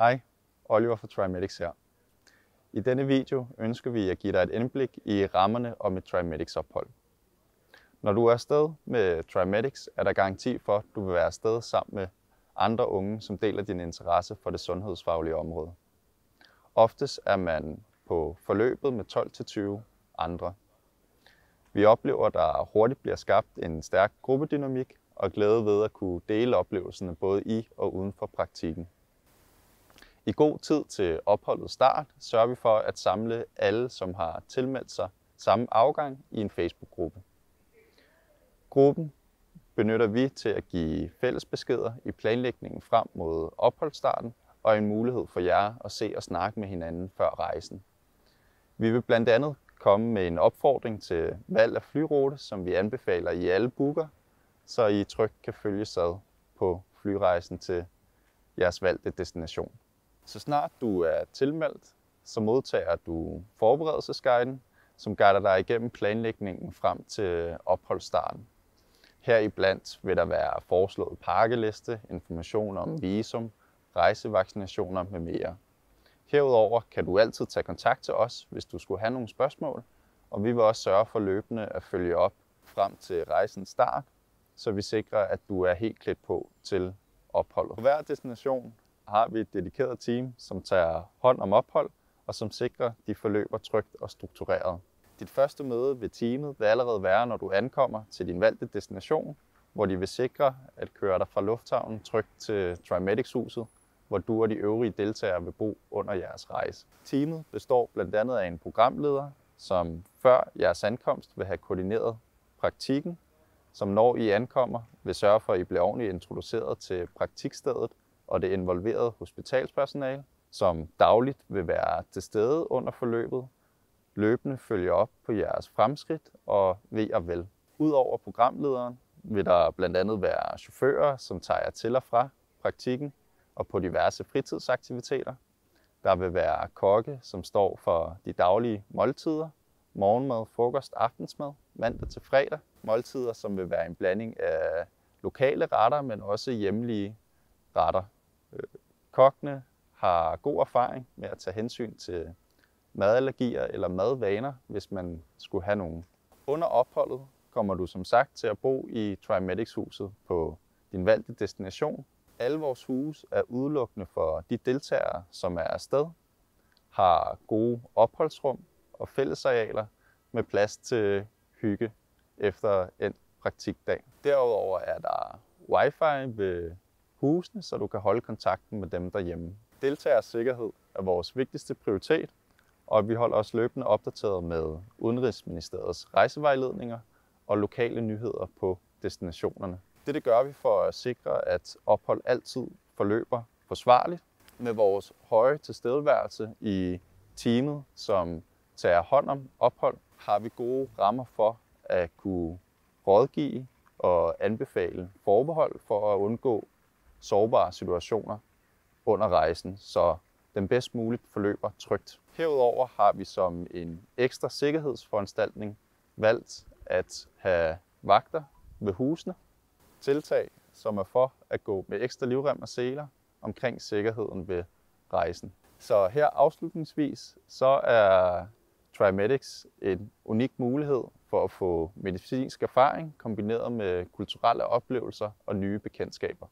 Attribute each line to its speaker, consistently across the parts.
Speaker 1: Hej, Oliver fra TriMedics her. I denne video ønsker vi at give dig et indblik i rammerne om et TriMedics ophold. Når du er afsted med TriMedics, er der garanti for, at du vil være afsted sammen med andre unge, som deler din interesse for det sundhedsfaglige område. Oftest er man på forløbet med 12-20 andre. Vi oplever, at der hurtigt bliver skabt en stærk gruppedynamik og glæde ved at kunne dele oplevelserne både i og uden for praktikken. I god tid til opholdets start sørger vi for at samle alle, som har tilmeldt sig samme afgang i en Facebook-gruppe. Gruppen benytter vi til at give fælles beskeder i planlægningen frem mod opholdsstarten og en mulighed for jer at se og snakke med hinanden før rejsen. Vi vil blandt andet komme med en opfordring til valg af flyrute, som vi anbefaler i alle booker, så I trygt kan følges ad på flyrejsen til jeres valgte destination. Så snart du er tilmeldt, så modtager du forberedelsesguiden, som guider dig igennem planlægningen frem til opholdsstarten. Heriblandt vil der være foreslået pakkeliste, information om visum, rejsevaccinationer med mere. Herudover kan du altid tage kontakt til os, hvis du skulle have nogle spørgsmål, og vi vil også sørge for løbende at følge op frem til rejsens start, så vi sikrer, at du er helt klædt på til opholdet. På hver destination har vi et dedikeret team, som tager hånd om ophold og som sikrer, at de forløber trygt og struktureret. Dit første møde ved teamet vil allerede være, når du ankommer til din valgte destination, hvor de vil sikre at køre dig fra lufthavnen trygt til TriMedics-huset, hvor du og de øvrige deltagere vil bo under jeres rejse. Teamet består blandt andet af en programleder, som før jeres ankomst vil have koordineret praktikken, som når I ankommer vil sørge for, at I bliver ordentligt introduceret til praktikstedet og det involverede hospitalspersonale, som dagligt vil være til stede under forløbet, løbende følge op på jeres fremskridt og ved og vel. Udover programlederen vil der blandt andet være chauffører, som tager jer til og fra praktikken og på diverse fritidsaktiviteter. Der vil være kokke, som står for de daglige måltider, morgenmad, frokost, aftensmad, mandag til fredag. Måltider, som vil være en blanding af lokale retter, men også hjemlige retter. Kokkene har god erfaring med at tage hensyn til madallergier eller madvaner, hvis man skulle have nogen. Under opholdet kommer du som sagt til at bo i TriMedics-huset på din valgte destination. Alle vores huse er udelukkende for de deltagere, som er afsted, har gode opholdsrum og fællesarealer med plads til hygge efter en praktikdag. Derudover er der wifi ved husene, så du kan holde kontakten med dem derhjemme. Deltagers sikkerhed er vores vigtigste prioritet, og vi holder os løbende opdateret med Udenrigsministeriets rejsevejledninger og lokale nyheder på destinationerne. Dette gør vi for at sikre, at ophold altid forløber forsvarligt. Med vores høje tilstedeværelse i teamet, som tager hånd om ophold, har vi gode rammer for at kunne rådgive og anbefale forbehold for at undgå sårbare situationer under rejsen, så den bedst muligt forløber trygt. Herudover har vi som en ekstra sikkerhedsforanstaltning valgt at have vagter ved husene. Tiltag, som er for at gå med ekstra livrem og seler omkring sikkerheden ved rejsen. Så her afslutningsvis, så er TriMedics en unik mulighed for at få medicinsk erfaring kombineret med kulturelle oplevelser og nye bekendtskaber.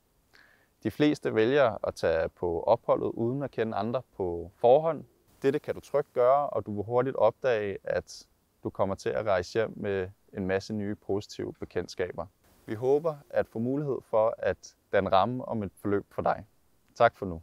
Speaker 1: De fleste vælger at tage på opholdet uden at kende andre på forhånd. Dette kan du trygt gøre, og du vil hurtigt opdage, at du kommer til at rejse hjem med en masse nye positive bekendtskaber. Vi håber at få mulighed for at danne ramme om et forløb for dig. Tak for nu.